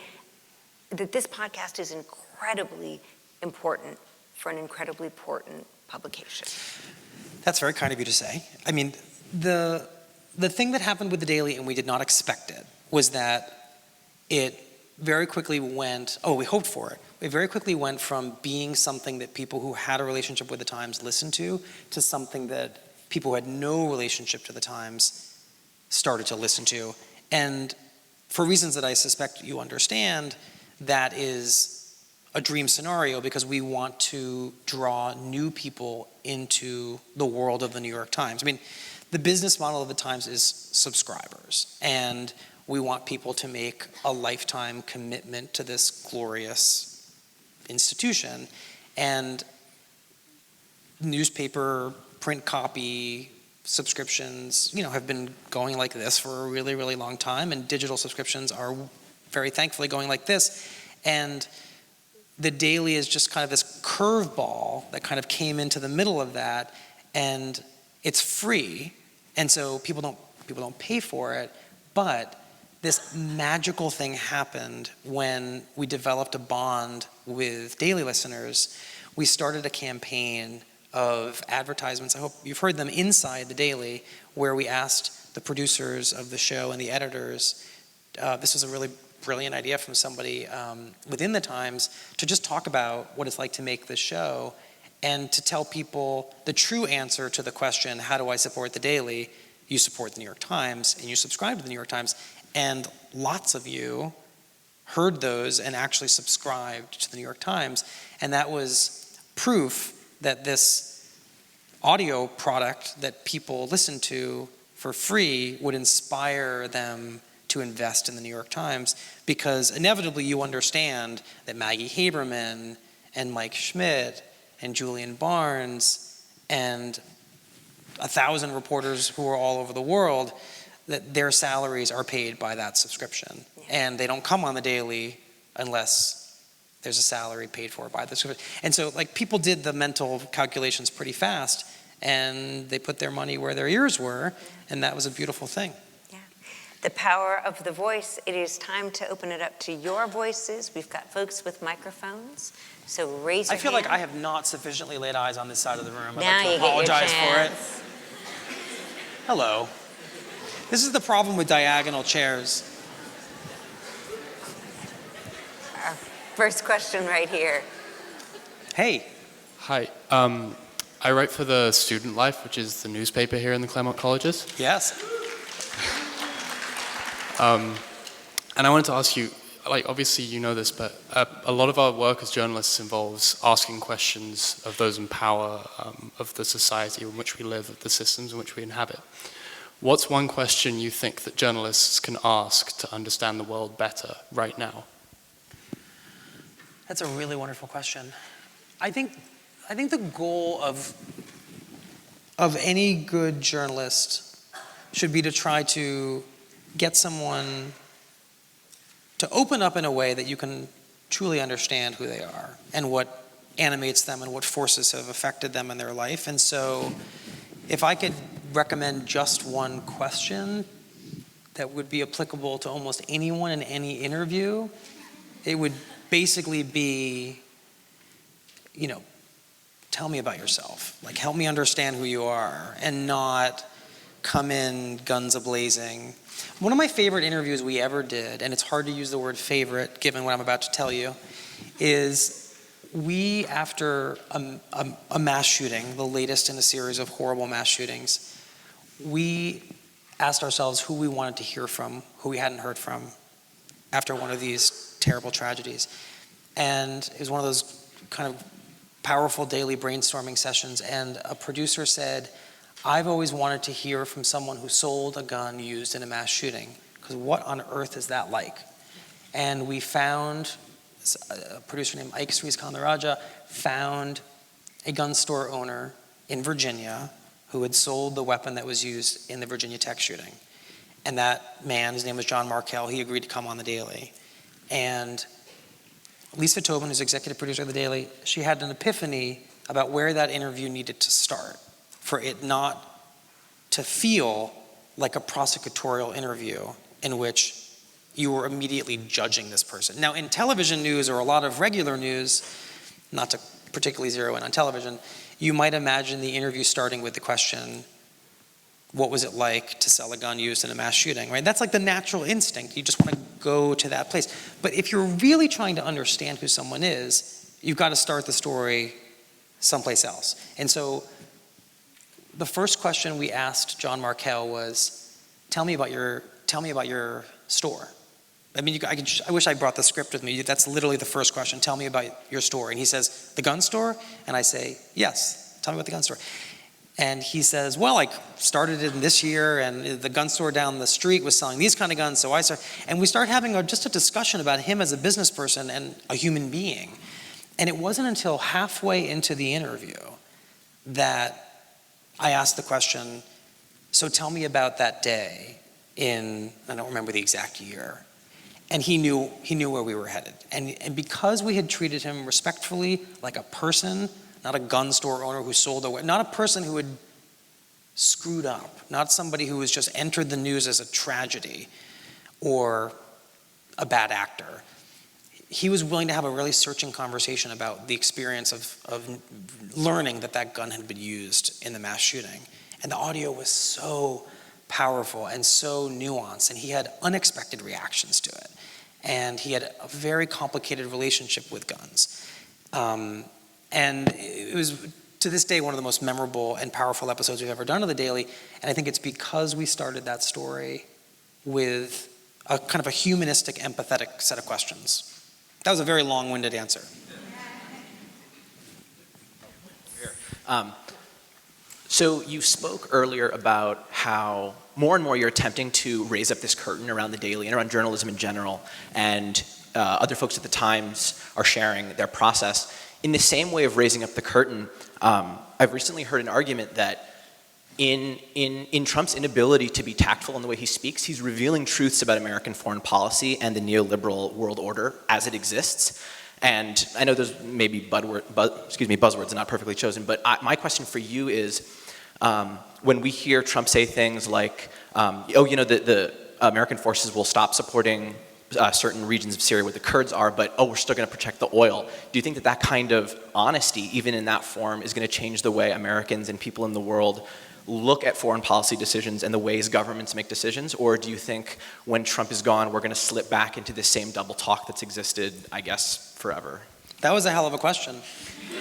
that this podcast is incredibly important for an incredibly important publication. That's very kind of you to say. I mean, the thing that happened with the Daily, and we did not expect it, was that it very quickly went, we hoped for it. It very quickly went from being something that people who had a relationship with the Times listened to something that people who had no relationship to the Times started to listen to. And for reasons that I suspect you understand, that is a dream scenario because we want to draw new people into the world of the New York Times. I mean, the business model of the Times is subscribers, and we want people to make a lifetime commitment to this glorious institution. And newspaper, print copy, subscriptions, have been going like this for a really, really long time, and digital subscriptions are very thankfully going like this. And the Daily is just kind of this curveball that kind of came into the middle of that, and it's free, and so people don't pay for it, but this magical thing happened when we developed a bond with Daily listeners. We started a campaign of advertisements, I hope you've heard them, inside the Daily, where we asked the producers of the show and the editors, this was a really brilliant idea from somebody within the Times, to just talk about what it's like to make this show and to tell people the true answer to the question, how do I support the Daily? You support the New York Times and you subscribe to the New York Times. And lots of you heard those and actually subscribed to the New York Times. And that was proof that this audio product that people listen to for free would inspire them to invest in the New York Times, because inevitably you understand that Maggie Haberman and Mike Schmidt and Julian Barnes and 1,000 reporters who are all over the world, that their salaries are paid by that subscription. And they don't come on the Daily unless there's a salary paid for by the subscription. And so people did the mental calculations pretty fast, and they put their money where their ears were, and that was a beautiful thing. Yeah. The power of the voice. It is time to open it up to your voices. We've got folks with microphones, so raise your hand. I feel like I have not sufficiently laid eyes on this side of the room. Now I'd like to apologize for it. Hello. This is the problem with diagonal chairs. Our first question right here. Hey. Hi. I write for the Student Life, which is the newspaper here in the Claremont colleges. Yes. And I wanted to ask you, obviously you know this, but a lot of our work as journalists involves asking questions of those in power, of the society in which we live, of the systems in which we inhabit. What's one question you think that journalists can ask to understand the world better right now? That's a really wonderful question. I think the goal of any good journalist should be to try to get someone to open up in a way that you can truly understand who they are and what animates them and what forces have affected them in their life. And so if I could recommend just one question that would be applicable to almost anyone in any interview, it would basically be, tell me about yourself. Like, help me understand who you are, and not come in guns a-blazing. One of my favorite interviews we ever did, and it's hard to use the word favorite given what I'm about to tell you, is we, after a mass shooting, the latest in a series of horrible mass shootings, we asked ourselves who we wanted to hear from, who we hadn't heard from after one of these terrible tragedies. And it was one of those kind of powerful daily brainstorming sessions, and a producer said, I've always wanted to hear from someone who sold a gun used in a mass shooting, because what on earth is that like? And we found, a producer named Ike Sriskandaraja found a gun store owner in Virginia who had sold the weapon that was used in the Virginia Tech shooting. And that man, his name was John Markell, he agreed to come on The Daily. And Lisa Tobin, who's executive producer of The Daily, she had an epiphany about where that interview needed to start for it not to feel like a prosecutorial interview in which you were immediately judging this person. Now, in television news or a lot of regular news, not to particularly zero in on television, you might imagine the interview starting with the question, what was it like to sell a gun used in a mass shooting, right? That's like the natural instinct. You just want to go to that place. But if you're really trying to understand who someone is, you've got to start the story someplace else. And so the first question we asked John Markell was, tell me about your store. I mean, I wish I brought the script with me. That's literally the first question. Tell me about your store. And he says, the gun store? And I say, yes, tell me about the gun store. And he says, well, I started it in this year, and the gun store down the street was selling these kind of guns, so I started. And we started having just a discussion about him as a business person and a human being. And it wasn't until halfway into the interview that I asked the question, so tell me about that day in, I don't remember the exact year. And he knew where we were headed. And because we had treated him respectfully, like a person, not a gun store owner who sold a weapon, not a person who had screwed up, not somebody who was just entered the news as a tragedy or a bad actor. He was willing to have a really searching conversation about the experience of learning that gun had been used in the mass shooting. And the audio was so powerful and so nuanced, and he had unexpected reactions to it. And he had a very complicated relationship with guns. And it was, to this day, one of the most memorable and powerful episodes we've ever done of The Daily. And I think it's because we started that story with a kind of a humanistic, empathetic set of questions. That was a very long-winded answer. So you spoke earlier about how more and more you're attempting to raise up this curtain around The Daily and around journalism in general, and other folks at the Times are sharing their process. In the same way of raising up the curtain, I've recently heard an argument that in Trump's inability to be tactful in the way he speaks, he's revealing truths about American foreign policy and the neoliberal world order as it exists. And I know there's maybe buzzwords not perfectly chosen, but my question for you is, when we hear Trump say things like, the American forces will stop supporting certain regions of Syria where the Kurds are, but we're still going to protect the oil. Do you think that kind of honesty, even in that form, is going to change the way Americans and people in the world look at foreign policy decisions and the ways governments make decisions? Or do you think when Trump is gone, we're going to slip back into the same double talk that's existed, I guess, forever? That was a hell of a question.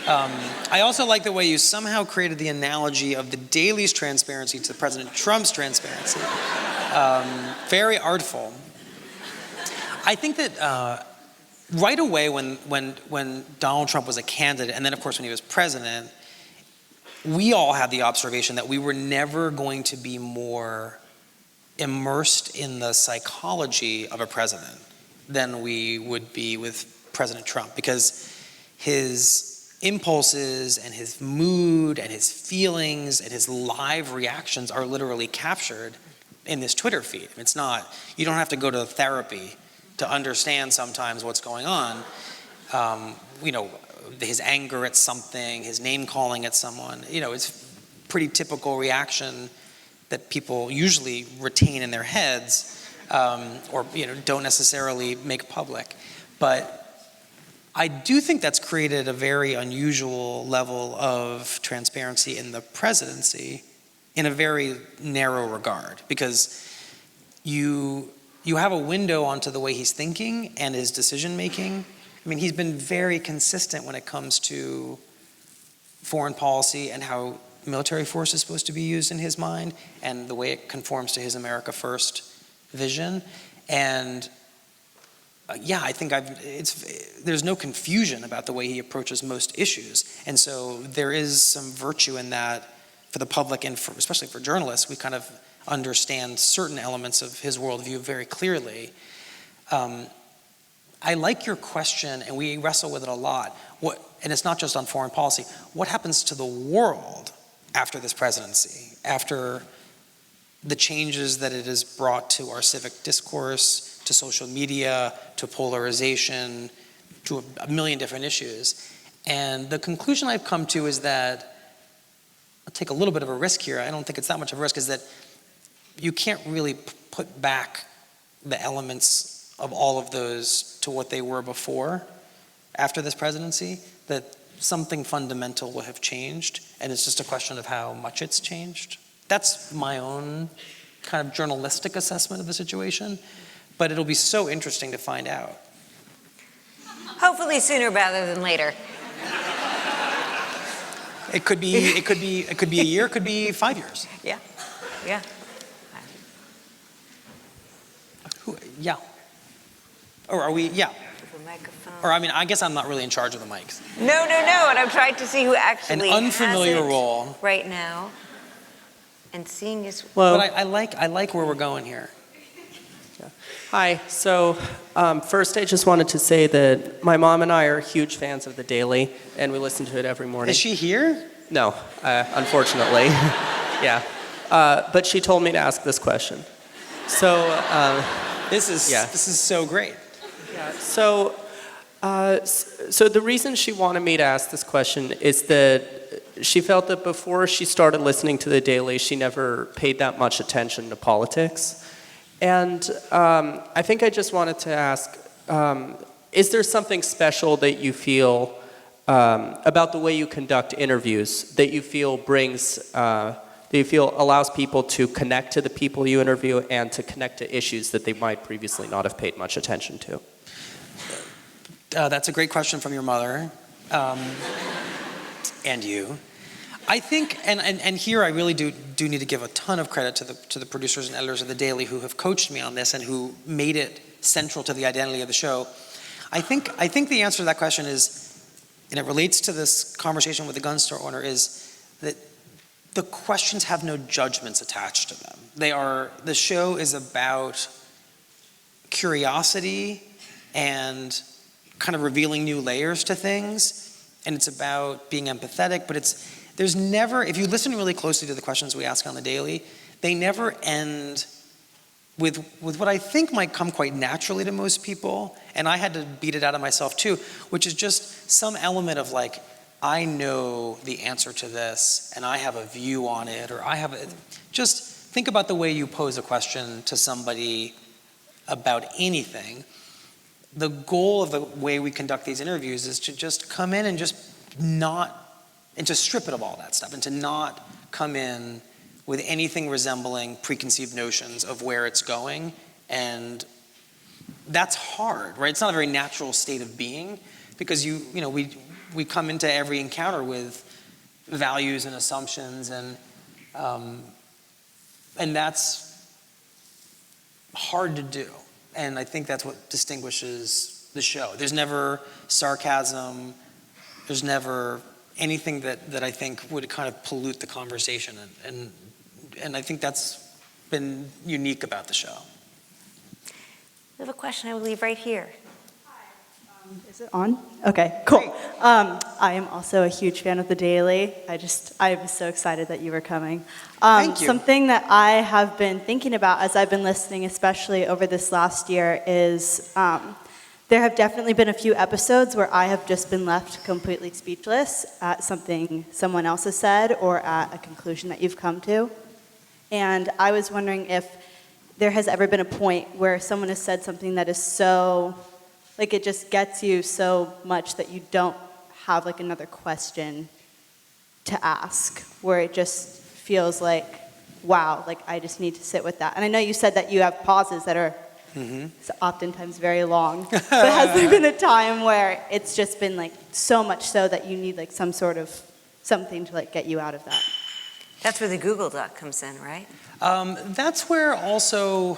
I also like the way you somehow created the analogy of The Daily's transparency to President Trump's transparency. Very artful. I think that right away when Donald Trump was a candidate, and then of course when he was president, we all had the observation that we were never going to be more immersed in the psychology of a president than we would be with President Trump, because his impulses and his mood and his feelings and his live reactions are literally captured in this Twitter feed. It's not, you don't have to go to therapy to understand sometimes what's going on. You know, his anger at something, his name calling at someone, you know, it's pretty typical reaction that people usually retain in their heads, or, you know, don't necessarily make public. But I do think that's created a very unusual level of transparency in the presidency in a very narrow regard, because you have a window onto the way he's thinking and his decision making. I mean, he's been very consistent when it comes to foreign policy and how military force is supposed to be used in his mind and the way it conforms to his America First vision. And yeah, I think there's no confusion about the way he approaches most issues. And so there is some virtue in that for the public and especially for journalists. We kind of understand certain elements of his worldview very clearly. I like your question, and we wrestle with it a lot. And it's not just on foreign policy. What happens to the world after this presidency, after the changes that it has brought to our civic discourse, to social media, to polarization, to a million different issues? And the conclusion I've come to is that, I'll take a little bit of a risk here, I don't think it's that much of a risk, is that you can't really put back the elements of all of those to what they were before, after this presidency, that something fundamental will have changed, and it's just a question of how much it's changed. That's my own kind of journalistic assessment of the situation, but it'll be so interesting to find out. Hopefully sooner rather than later. It could be a year, it could be 5 years. Yeah, yeah. Yeah. Or are we, yeah. The microphone. Or I mean, I guess I'm not really in charge of the mics. No, and I'm trying to see who actually An unfamiliar has it role right now. And seeing is... Well, but I like where we're going here. yeah. Hi. So first, I just wanted to say that my mom and I are huge fans of The Daily, and we listen to it every morning. Is she here? No, unfortunately. Yeah. But she told me to ask this question. So This is so great. yeah. So the reason she wanted me to ask this question is that she felt that before she started listening to The Daily, she never paid that much attention to politics. And I think I just wanted to ask, is there something special that you feel about the way you conduct interviews that you feel allows people to connect to the people you interview and to connect to issues that they might previously not have paid much attention to? That's a great question from your mother, and you. I think, and here I really do need to give a ton of credit to the producers and editors of The Daily who have coached me on this and who made it central to the identity of the show. I think the answer to that question is, and it relates to this conversation with the gun store owner, is that the questions have no judgments attached to them. The show is about curiosity and kind of revealing new layers to things, and it's about being empathetic, but there's never, if you listen really closely to the questions we ask on The Daily, they never end with what I think might come quite naturally to most people, and I had to beat it out of myself too, which is just some element of like, I know the answer to this, and I have a view on it, or just think about the way you pose a question to somebody about anything. The goal of the way we conduct these interviews is to just come in and just strip it of all that stuff, and to not come in with anything resembling preconceived notions of where it's going. And that's hard, right? It's not a very natural state of being, because we come into every encounter with values and assumptions, and that's hard to do. And I think that's what distinguishes the show. There's never sarcasm. There's never anything that I think would kind of pollute the conversation. And I think that's been unique about the show. We have a question, I believe, right here. Hi. Is it on? Okay, cool. I am also a huge fan of The Daily. I was so excited that you were coming. Thank you. Something that I have been thinking about as I've been listening, especially over this last year, is there have definitely been a few episodes where I have just been left completely speechless at something someone else has said or at a conclusion that you've come to. And I was wondering if there has ever been a point where someone has said something that is so, like it just gets you so much that you don't have like another question to ask, where it just feels like, wow, like I just need to sit with that. And I know you said that you have pauses that are oftentimes very long. But has there been a time where it's just been like so much so that you need like some sort of something to like get you out of that? That's where the Google Doc comes in, right? That's where also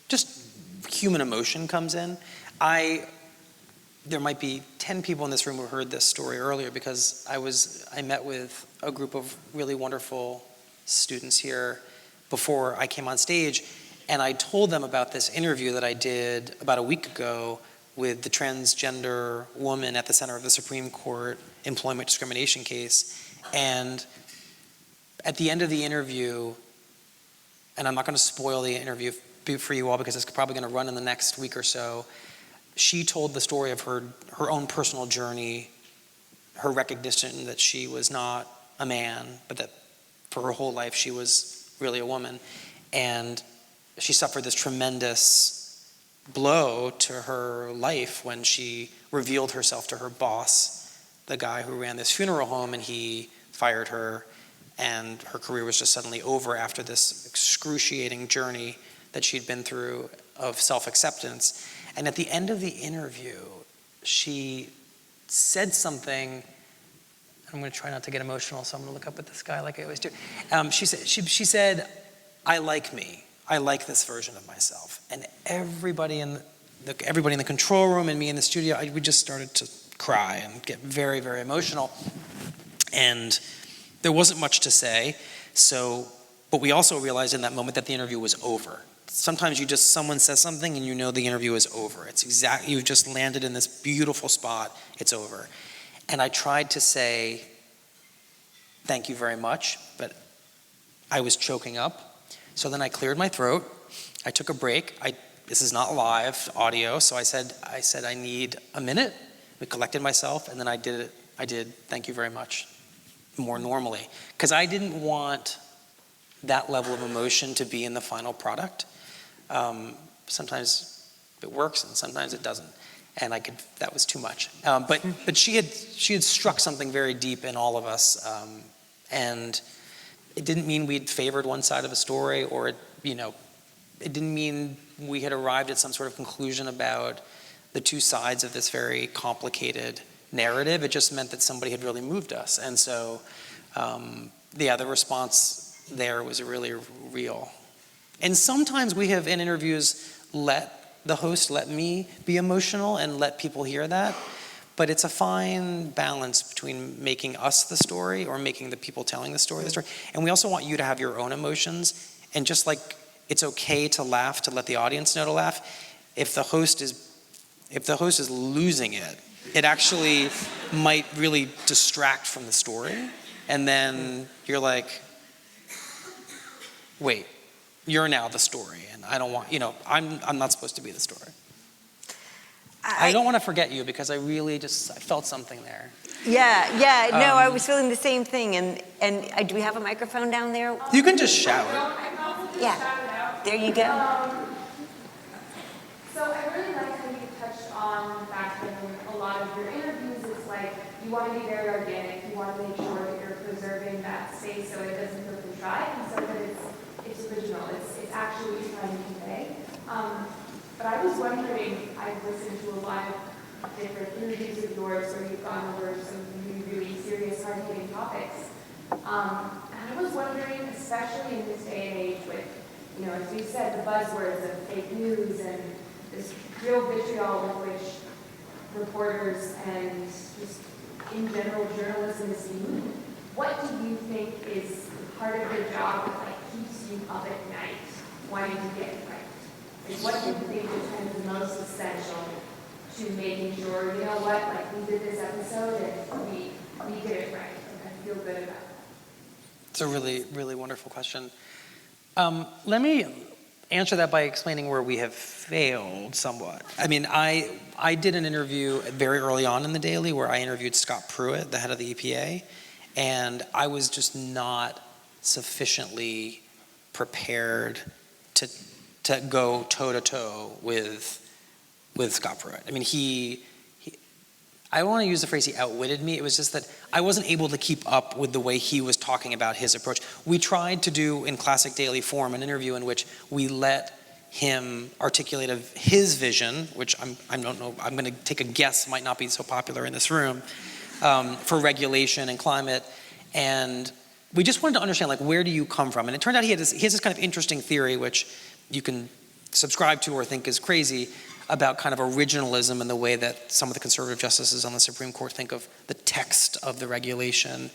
just human emotion comes in. There might be 10 people in this room who heard this story earlier because I met with a group of really wonderful students here before I came on stage, and I told them about this interview that I did about a week ago with the transgender woman at the center of the Supreme Court employment discrimination case. And at the end of the interview, and I'm not going to spoil the interview for you all because it's probably going to run in the next week or so, she told the story of her own personal journey, her recognition that she was not a man, but that for her whole life she was really a woman. And she suffered this tremendous blow to her life when she revealed herself to her boss, the guy who ran this funeral home, and he fired her, and her career was just suddenly over after this excruciating journey that she'd been through of self-acceptance. And at the end of the interview, she said something. I'm going to try not to get emotional, so I'm going to look up at the sky like I always do. She said, "I like me. I like this version of myself." And everybody in the control room and me in the studio, we just started to cry and get very, very emotional. And there wasn't much to say. But we also realized in that moment that the interview was over. Sometimes someone says something and you know the interview is over. You've just landed in this beautiful spot, it's over. And I tried to say, thank you very much, but I was choking up. So then I cleared my throat, I took a break. This is not live audio, so I said, I need a minute. I collected myself, and then I did thank you very much, more normally. Because I didn't want that level of emotion to be in the final product. Sometimes it works and sometimes it doesn't, and that was too much. But she had struck something very deep in all of us, and it didn't mean we'd favored one side of a story, or it didn't mean we had arrived at some sort of conclusion about the two sides of this very complicated narrative. It just meant that somebody had really moved us, and so the response there was really real. And sometimes we have in interviews let me be emotional and let people hear that, but it's a fine balance between making us the story or making the people telling the story. And we also want you to have your own emotions, and just like it's okay to laugh, to let the audience know to laugh, if the host is losing it, it actually might really distract from the story, and then you're like, wait, you're now the story, and I don't want, I'm not supposed to be the story. I don't want to forget you because I really I felt something there. Yeah, no, I was feeling the same thing, and do we have a microphone down there? You can just shout. Yeah, there you go. So I really like how you touched on the fact that in a lot of your interviews, it's like you want to be very organic, you want to make sure that you're preserving that space so it doesn't feel contrived, and so that it's original, it's actually what you're trying to convey. But I was wondering, I've listened to a lot of different interviews of yours where you've gone over some really serious, hard-hitting topics. And I was wondering, especially in this day and age with, as you said, the buzzwords of fake news and this real vitriol with which reporters and just in general journalism is seen, what do you think is part of the job that keeps you up at night wanting to get it right? Like, what do you think is kind of the most essential to making sure, you know what, like we did this episode and we did it right, and I feel good about it? It's a really, really wonderful question. Let me answer that by explaining where we have failed somewhat. I mean, I did an interview very early on in the Daily where I interviewed Scott Pruitt, the head of the EPA, and I was just not sufficiently prepared to go toe-to-toe with Scott Pruitt. I mean, I don't want to use the phrase he outwitted me. It was just that I wasn't able to keep up with the way he was talking about his approach. We tried to do, in classic Daily form, an interview in which we let him articulate his vision, which I don't know, I'm going to take a guess, might not be so popular in this room, for regulation and climate. And we just wanted to understand, like, where do you come from? And it turned out he has this kind of interesting theory, which you can subscribe to or think is crazy, about kind of originalism and the way that some of the conservative justices on the Supreme Court think of the text of the regulation.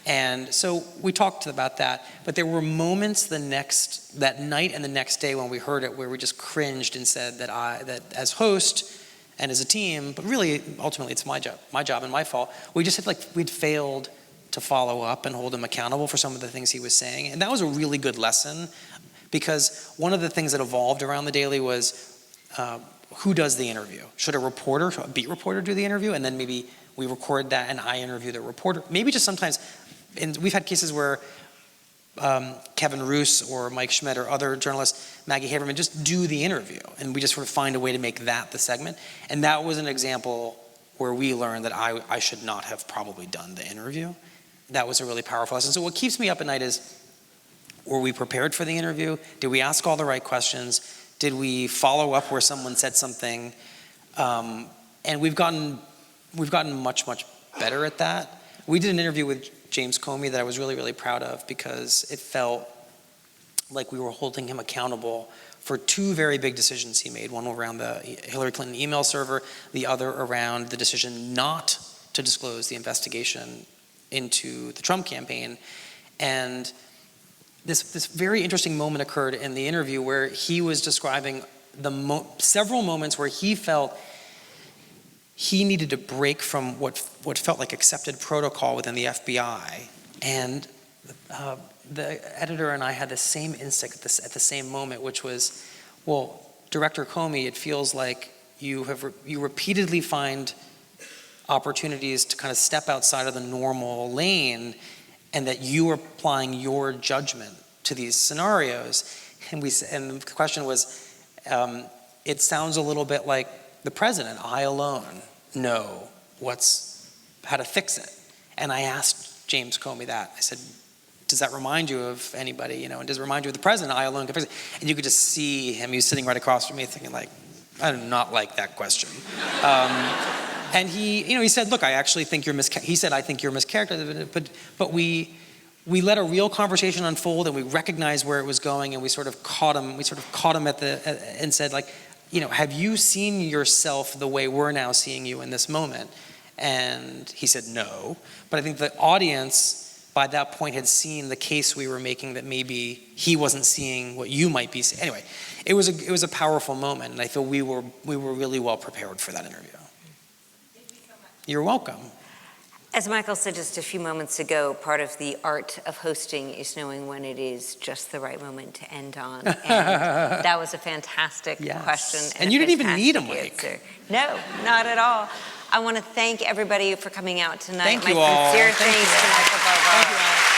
And so we talked about that, but there were moments that night and the next day when we heard it where we just cringed and said that as host and as a team, but really ultimately it's my job and my fault, we just had we'd failed to follow up and hold him accountable for some of the things he was saying. And that was a really good lesson, because one of the things that evolved around the Daily was who does the interview? Should a beat reporter do the interview? And then maybe we record that and I interview the reporter. Maybe just sometimes, and we've had cases where Kevin Roos or Mike Schmidt or other journalists, Maggie Haberman, just do the interview. And we just sort of find a way to make that the segment. And that was an example where we learned that I should not have probably done the interview. That was a really powerful lesson. So what keeps me up at night is, were we prepared for the interview? Did we ask all the right questions? Did we follow up where someone said something? And we've gotten much, much better at that. We did an interview with James Comey that I was really, really proud of, because it felt like we were holding him accountable for two very big decisions he made, one around the Hillary Clinton email server, the other around the decision not to disclose the investigation into the Trump campaign. And this very interesting moment occurred in the interview where he was describing several moments where he felt he needed to break from what felt like accepted protocol within the FBI. And the editor and I had the same instinct at the same moment, which was, well, Director Comey, it feels like you repeatedly find opportunities to kind of step outside of the normal lane, and that you are applying your judgment to these scenarios. And the question was, it sounds a little bit like the president. I alone know how to fix it. And I asked James Comey that. I said, does that remind you of anybody? And does it remind you of the president? I alone can fix it. And you could just see him. He was sitting right across from me, thinking like, I do not like that question. And he said, look, I actually think he said, I think you're mischaracterized, but we let a real conversation unfold, and we recognized where it was going, and we sort of caught him and said, like, have you seen yourself the way we're now seeing you in this moment? And he said no, but I think the audience by that point had seen the case we were making that maybe he wasn't seeing what you might be seeing. Anyway, it was a powerful moment, and I feel we were really well prepared for that interview. You're welcome. As Michael said just a few moments ago, part of the art of hosting is knowing when it is just the right moment to end on. And that was a fantastic question. And you didn't even need a mic. Answer. No, not at all. I want to thank everybody for coming out tonight. Thank you all. My sincere thanks to Michael Barbaro.